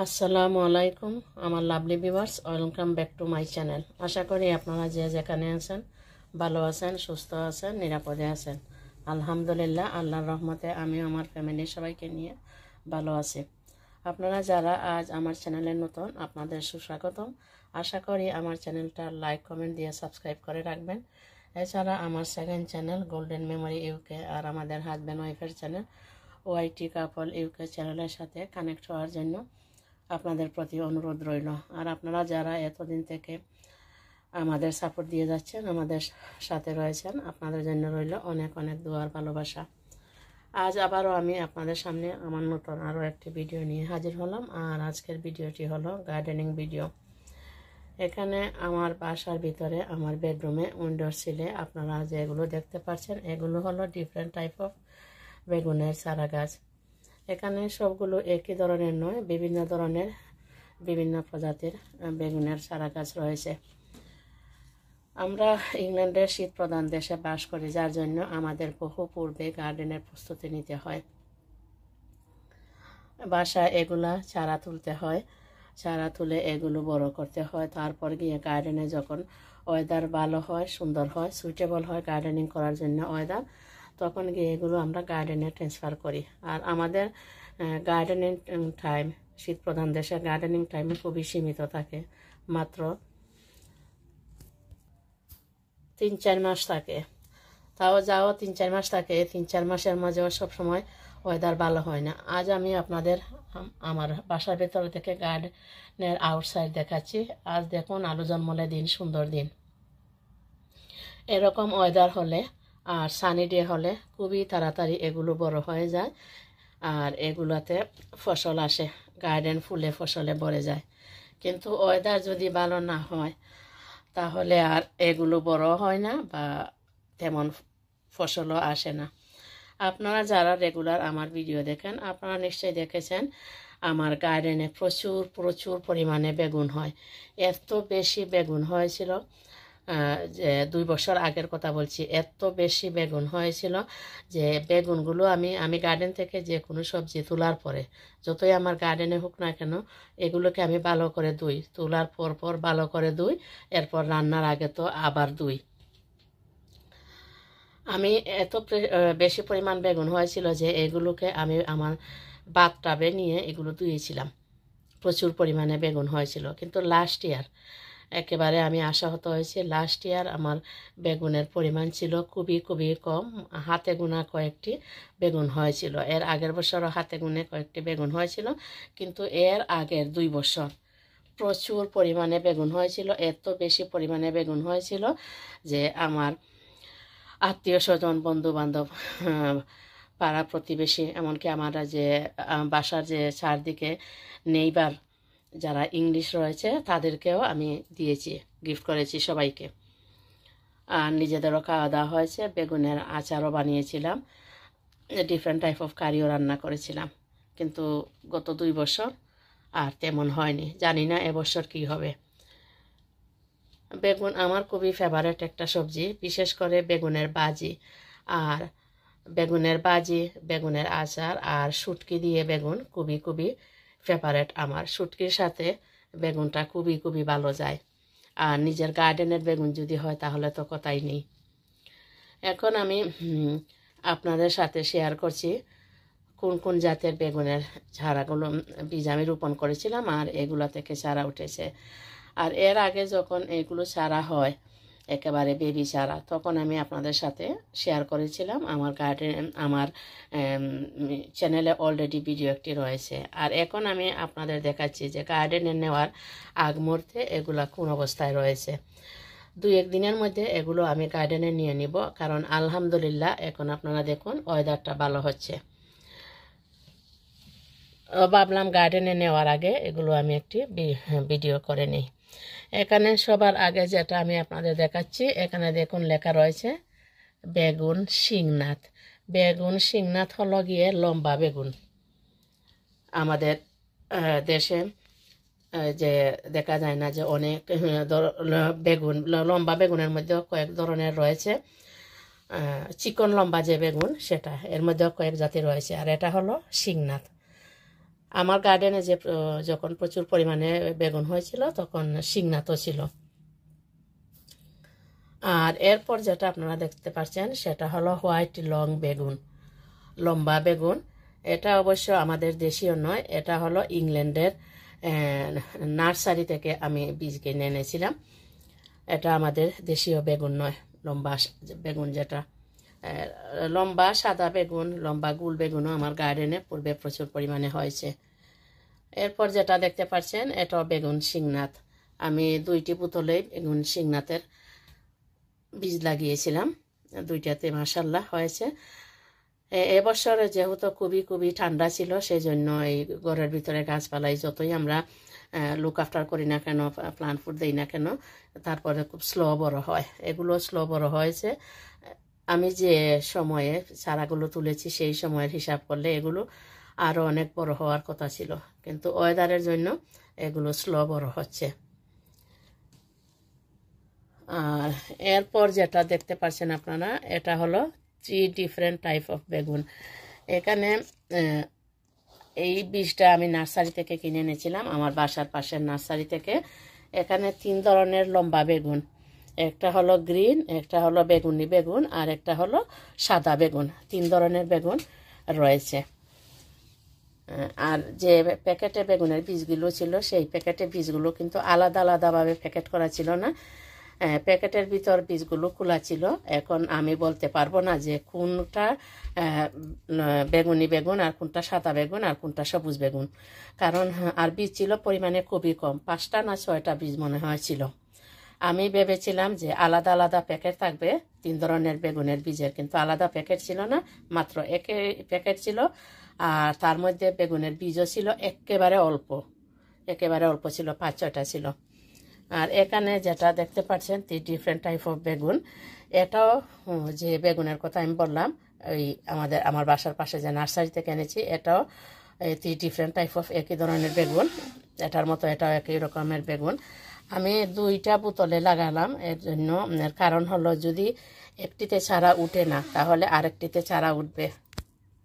আসসালামু আলাইকুম আমার lovely viewers, welcome back to my channel. আশা করি আপনারা যে যেখানে আছেন ভালো আছেন, সুস্থ আছেন, নিরাপদে আছেন। আলহামদুলিল্লাহ, আল্লাহর রহমতে আমি আমার ফ্যামিলির সবাইকে নিয়ে ভালো আছি। আপনারা যারা আজ আমার চ্যানেলে নতুন, আপনাদের সুস্বাগতম। আশা করি আমার চ্যানেলটা লাইক কমেন্ট দিয়ে সাবস্ক্রাইব করে রাখবেন। এছাড়া আমার second channel Golden Memory UK আর আমাদের হাজব্যান্ড ওয়াইফের চ্যানেল ওয়াইটি কাপল ইউকে চ্যানেলের সাথে কানেক্ট হওয়ার জন্য আপনাদের প্রতি অনুরোধ রইল। আর আপনারা যারা এতদিন থেকে আমাদের সাপোর্ট দিয়ে যাচ্ছেন, আমাদের সাথে রয়েছেন, আপনাদের জন্য রইল অনেক অনেক দোয়ার ভালোবাসা। আজ আবারও আমি আপনাদের সামনে আমার নতুন আরও একটি ভিডিও নিয়ে হাজির হলাম। আর আজকের ভিডিওটি হলো গার্ডেনিং ভিডিও। এখানে আমার বাসার ভিতরে আমার বেডরুমে উইন্ডোর সিলে আপনারা যেগুলো দেখতে পাচ্ছেন এগুলো হলো ডিফারেন্ট টাইপ অফ বেগুনের চারা গাছ। এখানে সবগুলো একই ধরনের নয়, বিভিন্ন ধরনের বিভিন্ন প্রজাতির বেগুনের চারা গাছ রয়েছে। আমরা ইংল্যান্ডের শীত প্রধান দেশে বাস করি, যার জন্য আমাদের বহু পূর্বে গার্ডেনের প্রস্তুতি নিতে হয়। বাসায় এগুলা চারা তুলতে হয়, চারা তুলে এগুলো বড় করতে হয়। তারপর গিয়ে গার্ডেনে যখন ওয়েদার ভালো হয়, সুন্দর হয়, সুইটেবল হয় গার্ডেনিং করার জন্য ওয়েদার, তখন গিয়ে এগুলো আমরা গার্ডেনে ট্রান্সফার করি। আর আমাদের গার্ডেনিং টাইম, শীত প্রধান দেশের গার্ডেনিং টাইম খুবই সীমিত থাকে, মাত্র 3-4 মাস থাকে। তাও যাও 3-4 মাস থাকে, 3-4 মাসের মাঝেও সবসময় ওয়েদার ভালো হয় না। আজ আমি আপনাদের আমার বাসার ভেতর থেকে গার্ডেনের আউটসাইড দেখাচ্ছি। আজ দেখুন আলো জন্মলে দিন, সুন্দর দিন। এরকম ওয়েদার হলে আর সানি ডে হলে খুবই তাড়াতাড়ি এগুলো বড় হয়ে যায় আর এগুলোতে ফসল আসে, গার্ডেন ফুলে ফসলে ভরে যায়। কিন্তু ওয়েদার যদি ভালো না হয় তাহলে আর এগুলো বড় হয় না বা তেমন ফসলও আসে না। আপনারা যারা রেগুলার আমার ভিডিও দেখেন, আপনারা নিশ্চয়ই দেখেছেন আমার গার্ডেনে প্রচুর প্রচুর পরিমাণে বেগুন হয়। এত বেশি বেগুন হয়েছিল, যে 2 বছর আগের কথা বলছি, এত বেশি বেগুন হয়েছিল যে বেগুনগুলো আমি গার্ডেন থেকে যে কোনো সবজি তোলার পরে, যতই আমার গার্ডেনে হোক না কেন, এগুলোকে আমি ভালো করে ধুই, তোলার পর ভালো করে ধুই, এরপর রান্নার আগে তো আবার ধুই। আমি এত বেশি পরিমাণ বেগুন হয়েছিল যে এগুলোকে আমি আমার বাথটাবে নিয়ে এগুলো ধুয়েছিলাম। প্রচুর পরিমাণে বেগুন হয়েছিল। কিন্তু লাস্ট ইয়ার একেবারে আমি আশাহত হয়েছি। লাস্ট ইয়ার আমার বেগুনের পরিমাণ ছিল খুবই খুবই কম, হাতে গোনা কয়েকটি বেগুন হয়েছিল। এর আগের বছরও হাতে গুনে কয়েকটি বেগুন হয়েছিল, কিন্তু এর আগের 2 বছর প্রচুর পরিমাণে বেগুন হয়েছিল। এত বেশি পরিমাণে বেগুন হয়েছিল যে আমার আত্মীয় স্বজন, বন্ধু বান্ধব, পাড়া প্রতিবেশী, এমনকি আমার যে বাসার যে চারদিকে নেইবার যারা ইংলিশ রয়েছে তাদেরকেও আমি দিয়েছি, গিফট করেছি সবাইকে। আর নিজেদেরও খাওয়া দাওয়া হয়েছে। বেগুনের আচারও বানিয়েছিলাম, ডিফারেন্ট টাইপ অফ কারিও রান্না করেছিলাম। কিন্তু গত 2 বছর আর তেমন হয়নি। জানি না এবছর কি হবে। বেগুন আমার খুবই ফেভারেট একটা সবজি, বিশেষ করে বেগুনের ভাজি। আর বেগুনের ভাজি, বেগুনের আচার আর শুটকি দিয়ে বেগুন খুবই খুবই ফেভারেট আমার। শুটকির সাথে বেগুনটা খুবই খুবই ভালো যায়। আর নিজের গার্ডেনের বেগুন যদি হয় তাহলে তো কথাই নেই। এখন আমি আপনাদের সাথে শেয়ার করছি কোন কোন জাতের বেগুনের চারাগুলো বীজ আমি রোপণ করেছিলাম আর এগুলো থেকে চারা উঠেছে। আর এর আগে যখন এগুলো চারা হয়, একেবারে বেবি চারা, তখন আমি আপনাদের সাথে শেয়ার করেছিলাম। আমার গার্ডেন, আমার চ্যানেলে অলরেডি ভিডিও একটি রয়েছে। আর এখন আমি আপনাদের দেখাচ্ছি যে গার্ডেনে নেওয়ার আগ মুহূর্তে এগুলা কোন অবস্থায় রয়েছে। 2-1 দিনের মধ্যে এগুলো আমি গার্ডেনে নিয়ে নিব, কারণ আলহামদুলিল্লাহ এখন আপনারা দেখুন ওয়েদারটা ভালো হচ্ছে। ভাবলাম গার্ডেনে নেওয়ার আগে এগুলো আমি একটি ভিডিও করে নিই। এখানে সবার আগে যেটা আমি আপনাদের দেখাচ্ছি, এখানে দেখুন লেখা রয়েছে বেগুন শিংনাথ। বেগুন শিংনাথ হলো গিয়ে লম্বা বেগুন। আমাদের দেশে যে দেখা যায় না যে অনেক বেগুন, লম্বা বেগুনের মধ্যে কয়েক ধরনের রয়েছে। চিকন লম্বা যে বেগুন সেটা, এর মধ্যে কয়েক জাতি রয়েছে। আর এটা হলো শিংনাথ। আমার গার্ডেনে যে যখন প্রচুর পরিমাণে বেগুন হয়েছিল তখন শিংনাতও ছিল। আর এরপর যেটা আপনারা দেখতে পাচ্ছেন সেটা হলো হোয়াইট লং বেগুন, লম্বা বেগুন। এটা অবশ্য আমাদের দেশীয় নয়, এটা হলো ইংল্যান্ডের নার্সারি থেকে আমি বীজ কিনে এনেছিলাম। এটা আমাদের দেশীয় বেগুন নয়, লম্বা বেগুন যেটা। লম্বা সাদা বেগুন, লম্বা গুল বেগুনও আমার গার্ডেনে পূর্বে প্রচুর পরিমাণে হয়েছে। এরপর যেটা দেখতে পাচ্ছেন এটাও বেগুন শিংনাথ। আমি 2টি বোতলে বেগুন শিংনাথের বীজ লাগিয়েছিলাম, 2টাতে মাশাআল্লাহ হয়েছে। এবছর যেহেতু খুবই ঠান্ডা ছিল, সেই জন্য এই ঘরের ভিতরে গাছপালাই যতই আমরা লুক আফটার করি না কেন, প্লান্ট ফুড দিই না কেন, তারপরে খুব স্লো বড় হয়। এগুলো স্লো বড় হয়েছে। আমি যে সময়ে চারাগুলো তুলেছি সেই সময়ের হিসাব করলে এগুলো আরও অনেক বড় হওয়ার কথা ছিল, কিন্তু ওয়েদারের জন্য এগুলো স্লো বড় হচ্ছে। আর এরপর যেটা দেখতে পাচ্ছেন আপনারা, এটা হলো 3 ডিফারেন্ট টাইপ অফ বেগুন। এখানে এই বীজটা আমি নার্সারি থেকে কিনে এনেছিলাম, আমার বাসার পাশের নার্সারি থেকে। এখানে 3 ধরনের লম্বা বেগুন, একটা হলো গ্রিন, একটা হলো বেগুনি বেগুন, আর একটা হলো সাদা বেগুন। 3 ধরনের বেগুন রয়েছে। আর যে প্যাকেটে বেগুনের বীজগুলো ছিল সেই প্যাকেটে বীজগুলো কিন্তু আলাদাভাবে প্যাকেট করা ছিল না, প্যাকেটের ভিতর বীজগুলো খোলা ছিল। এখন আমি বলতে পারবো না যে কোনটা বেগুনি বেগুন আর কোনটা সাদা বেগুন আর কোনটা সবুজ বেগুন, কারণ আর বীজ ছিল পরিমাণে খুবই কম, 5টা না 6টা বীজ মনে হয়েছিল। আমি ভেবেছিলাম যে আলাদা প্যাকেট থাকবে 3 ধরনের বেগুনের বীজের, কিন্তু আলাদা প্যাকেট ছিল না, মাত্র একই প্যাকেট ছিল। আর তার মধ্যে বেগুনের বীজও ছিল একেবারে অল্প ছিল, 5-6টা ছিল। আর এখানে যেটা দেখতে পাচ্ছেন 3 ডিফারেন্ট টাইপ অফ বেগুন, এটাও যে বেগুনের কথা আমি বললাম ওই আমার বাসার পাশে যে নার্সারি থেকে এনেছি, এটাও 3 ডিফারেন্ট টাইপ অফ একই ধরনের বেগুন। এটার মতো এটাও একই রকমের বেগুন। আমি 2টা বোতলে লাগালাম, এর জন্য কারণ হলো যদি একটিতে চারা উঠে না তাহলে আরেকটিতে চারা উঠবে।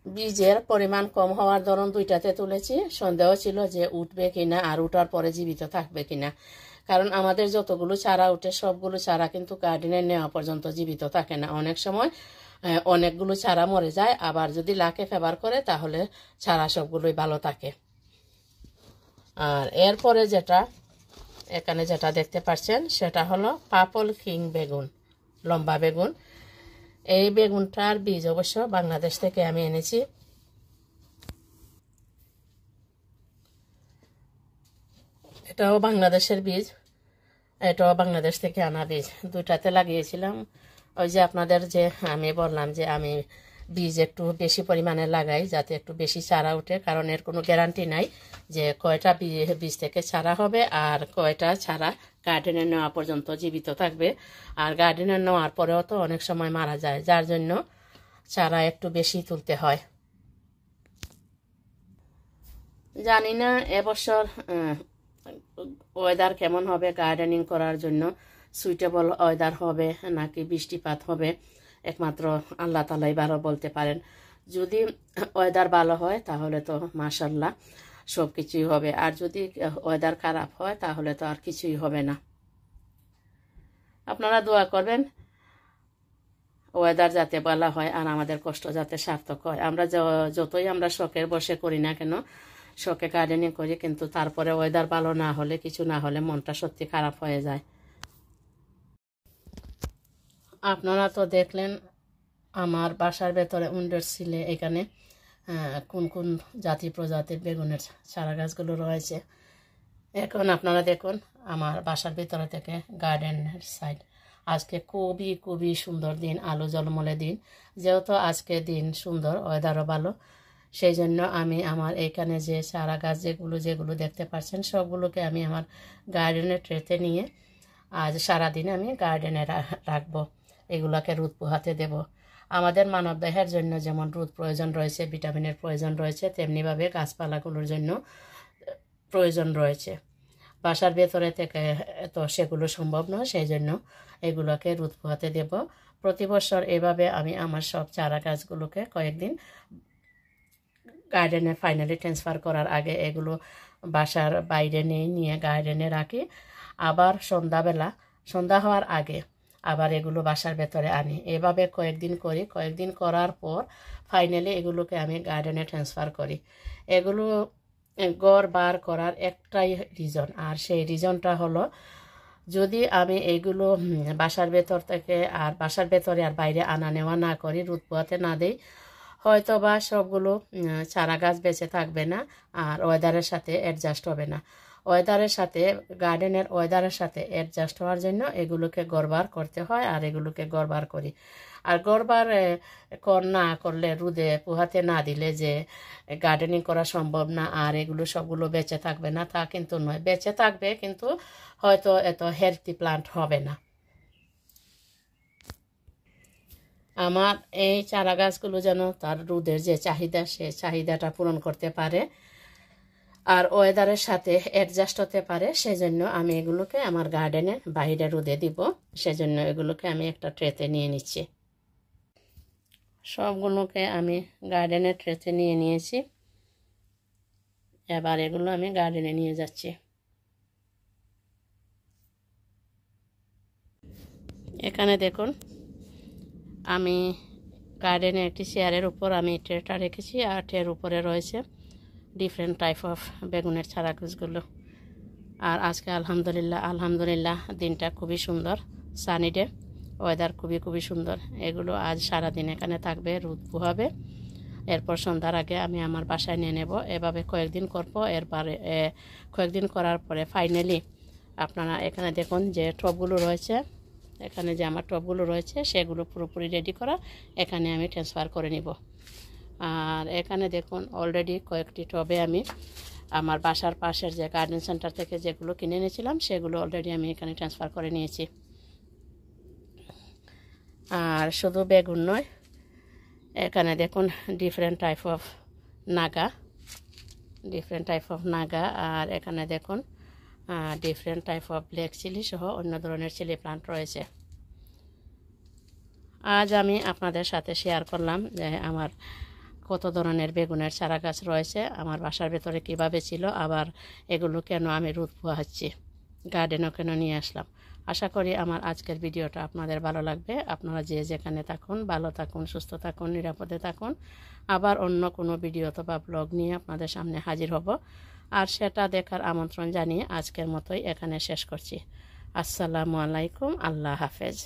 বীজের পরিমাণ কম হওয়ার দরুন 2টাতে তুলেছি, সন্দেহ ছিল যে উঠবে কিনা আর উঠার পরে জীবিত থাকবে কিনা, কারণ আমাদের যতগুলো চারা উঠে সবগুলো চারা কিন্তু গার্ডেনে নেওয়া পর্যন্ত জীবিত থাকে না। অনেক সময় অনেকগুলো চারা মরে যায়, আবার যদি লাকে ফেভার করে তাহলে চারা সবগুলোই ভালো থাকে। আর এরপরে এখানে যেটা দেখতে পাচ্ছেন সেটা হলো পার্পল কিং বেগুন, লম্বা বেগুন। এই বেগুনটার বীজ অবশ্য বাংলাদেশ থেকে আমি এনেছি। এটাও বাংলাদেশের বীজ, এটাও বাংলাদেশ থেকে আনা বীজ। 2টাতে লাগিয়েছিলাম। ওই যে আপনাদের যে আমি বললাম যে আমি বীজ একটু বেশি পরিমাণে লাগাই যাতে একটু বেশি চারা ওঠে, কারণ এর কোনো গ্যারান্টি নাই যে কয়টা বীজ থেকে চারা হবে আর কয়টা চারা গার্ডেনে নেওয়া পর্যন্ত জীবিত থাকবে। আর গার্ডেনে নেওয়ার পরেও তো অনেক সময় মারা যায়, যার জন্য চারা একটু বেশি তুলতে হয়। জানি না এবছর ওয়েদার কেমন হবে গার্ডেনিং করার জন্য, সুইটেবল ওয়েদার হবে নাকি বৃষ্টিপাত হবে, একমাত্র আল্লাহ তালাই ভালো বলতে পারেন। যদি ওয়েদার ভালো হয় তাহলে তো মাশাআল্লাহ সব কিছুই হবে, আর যদি ওয়েদার খারাপ হয় তাহলে তো আর কিছুই হবে না। আপনারা দোয়া করবেন ওয়েদার যাতে ভালো হয় আর আমাদের কষ্ট যাতে সার্থক হয়। আমরা যতই আমরা শখের বসে করি না কেন, শখে গার্ডেনিং করি, কিন্তু তারপরে ওয়েদার ভালো না হলে, কিছু না হলে মনটা সত্যি খারাপ হয়ে যায়। আপনারা তো দেখলেন আমার বাসার ভেতরে উন্ডের সিলে এখানে কোন জাতি প্রজাতির বেগুনের চারা গাছগুলো রয়েছে। এখন আপনারা দেখুন আমার বাসার ভিতরে থেকে গার্ডেনের সাইড। আজকে খুবই সুন্দর দিন, আলো ঝলমলে দিন। যেহেতু আজকে দিন সুন্দর, ওয়েদারও ভালো, সেই জন্য আমি আমার এখানে যে চারা গাছ যেগুলো দেখতে পাচ্ছেন সবগুলোকে আমি আমার গার্ডেনের ট্রেতে নিয়ে আজ সারাদিন আমি গার্ডেনে রাখবো। এগুলোকে রোদ পোহাতে দেব। আমাদের মানব দেহের জন্য যেমন রোদ প্রয়োজন রয়েছে, ভিটামিনের প্রয়োজন রয়েছে, তেমনিভাবে গাছপালাগুলোর জন্য প্রয়োজন রয়েছে। বাসার ভেতরে থেকে তো সেগুলো সম্ভব নয়, সেই জন্য এগুলোকে রোদ পোহাতে দেব। প্রতি বছর এভাবে আমি আমার সব চারা গাছগুলোকে কয়েকদিন গার্ডেনে ফাইনালি ট্রান্সফার করার আগে এগুলো বাসার বাইরে নিয়ে গার্ডেনে রাখি। আবার সন্ধ্যা হওয়ার আগে আবার এগুলো বাসার ভেতরে আনি। এভাবে কয়েকদিন করার পর ফাইনালি এগুলোকে আমি গার্ডেনে ট্রান্সফার করি। এগুলো গড় বার করার একটাই রিজন, আর সেই রিজনটা হলো যদি আমি এইগুলো বাসার ভেতর থেকে আর বাসার ভেতরে আর বাইরে আনা নেওয়া না করি, রোদ পোহাতে না দিই, হয়তো বা সবগুলো চারা গাছ বেঁচে থাকবে না আর ওয়েদারের সাথে অ্যাডজাস্ট হবে না। গার্ডেনের ওয়েদারের সাথে অ্যাডজাস্ট হওয়ার জন্য এগুলোকে গড়বার করতে হয়, আর এগুলোকে গড়বার করি। আর গড়বার না করলে, রোদে পোহাতে না দিলে যে গার্ডেনিং করা সম্ভব না আর এগুলো সবগুলো বেঁচে থাকবে না, তা কিন্তু নয়। বেঁচে থাকবে, কিন্তু হয়তো এত হেলদি প্লান্ট হবে না। আমার এই চারা গাছগুলো যেন তার রোদের যে চাহিদা, সে চাহিদাটা পূরণ করতে পারে আর ওয়েদারের সাথে অ্যাডজাস্ট হতে পারে, সেজন্য আমি এগুলোকে আমার গার্ডেনের বাইরে রোদে দিব। সেজন্য এগুলোকে আমি একটা ট্রেতে নিয়ে নিচ্ছি। সবগুলোকে আমি গার্ডেনের ট্রেতে নিয়ে নিয়েছি। এবার এগুলো আমি গার্ডেনে নিয়ে যাচ্ছি। এখানে দেখুন, আমি গার্ডেনে একটি চেয়ারের উপর আমি ট্রেটা রেখেছি, আর ট্রের উপরে রয়েছে ডিফারেন্ট টাইপ অফ বেগুনের চারা গাছগুলো। আর আজকে আলহামদুলিল্লাহ দিনটা খুবই সুন্দর, সানি ডে, ওয়েদার খুবই সুন্দর। এগুলো আজ সারাদিন এখানে থাকবে, রোদ পোহাবে। এরপর সন্ধ্যার আগে আমি আমার বাসায় নিয়ে নেব। এভাবে কয়েকদিন করবো। এরপরে কয়েকদিন করার পরে ফাইনালি আপনারা এখানে দেখুন যে টবগুলো রয়েছে, এখানে যে আমার টবগুলো রয়েছে সেগুলো পুরোপুরি রেডি করা, এখানে আমি ট্রান্সফার করে নিব। আর এখানে দেখুন অলরেডি কয়েকটি টবে আমি আমার বাসার পাশের যে গার্ডেন সেন্টার থেকে যেগুলো কিনে এনেছিলাম সেগুলো অলরেডি আমি এখানে ট্রান্সফার করে নিয়েছি। আর শুধু বেগুন নয়, এখানে দেখুন ডিফারেন্ট টাইপ অফ নাগা, আর এখানে দেখুন different type of black chilli সহ অন্য ধরনের চিলি প্লান্ট রয়েছে। আজ আমি আপনাদের সাথে শেয়ার করলাম যে আমার কত ধরনের বেগুনের চারা গাছ রয়েছে, আমার বাসার ভেতরে কিভাবে ছিল, আবার এগুলো কেন আমি রোদ পোহাচ্ছি, গার্ডেনও কেন নিয়ে আসলাম। আশা করি আমার আজকের ভিডিওটা আপনাদের ভালো লাগবে। আপনারা যে যেখানে থাকুন ভালো থাকুন, সুস্থ থাকুন, নিরাপদে থাকুন। আবার অন্য কোনো ভিডিও অথবা ব্লগ নিয়ে আপনাদের সামনে হাজির হব। আর সেটা দেখার আমন্ত্রণ জানিয়ে আজকের মতোই এখানে শেষ করছি। আসসালামু আলাইকুম, আল্লাহ হাফেজ।